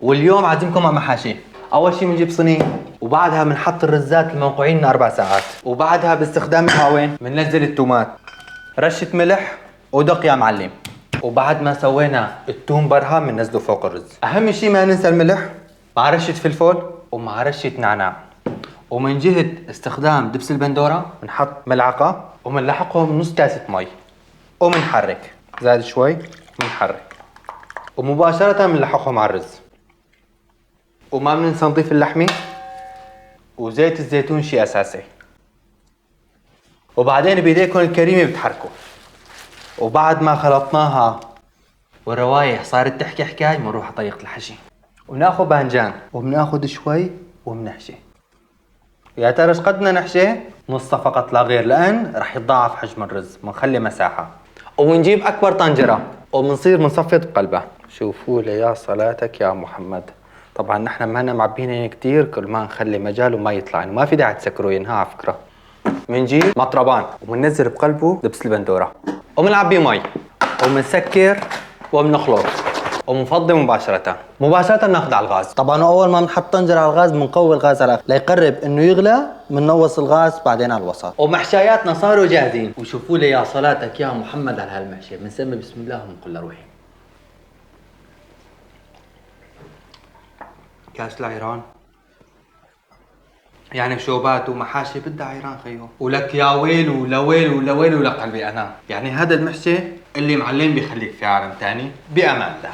واليوم عازمكم على محاشي. اول شيء بنجيب صينيه، وبعدها بنحط الرزات الموقوعين من 4 ساعات، وبعدها باستخدام الهاوين بننزل التومات، رشه ملح ودق يا معلم. وبعد ما سوينا التوم برها بننزله فوق الرز. اهم شيء ما ننسى الملح مع رشه فلفل ومع رشه نعناع. ومن جهه استخدام دبس البندوره بنحط ملعقه وبنلحقهم نص كاسه مي وبنحرك، زاد شوي بنحرك، ومباشره بنلحقهم على الرز. وما بننسى نضيف اللحمه وزيت الزيتون شيء اساسي. وبعدين بايديكم الكريمه بتحركوا. وبعد ما خلطناها والروايح صارت تحكي حكاي بنروح على طريقه الحشي. وبناخذ باذنجان وبناخذ شوي وبنحشي. يا ترى ايش قد بدنا نحشي؟ نصها فقط لا غير، لان رح يتضاعف حجم الرز، بنخلي مساحه. وبنجيب اكبر طنجره وبنصير بنصفط بقلبها. شوفوا لي يا صلاتك يا محمد. طبعا نحن ما معبينه كثير، كل ما نخلي مجال وما يطلع، يعني ما في داعي تسكروا ينها على فكره. بنجيب مطربان وبننزل بقلبه دبس البندوره وبنعبيه مي وبنسكر وبنخلط وبنفضي مباشرة ناخذ على الغاز. طبعا اول ما بنحط طنجرة على الغاز بنقوي الغاز على الاخر ليقرب انه يغلى، بننوص الغاز بعدين على الوسط. ومحشاياتنا صاروا جاهزين. وشوفوا لي يا صلاتك يا محمد على هالمحشي. بنسمي بسم الله وبنقول له روحي. كاس العيران يعني شوبات ومحاشي بدها عيران خيو. ولك يا ويل ولا ويل ولا ويل ولا قلبي انا. يعني هذا المحشي اللي معلم بيخليك في عالم تاني. بامان الله.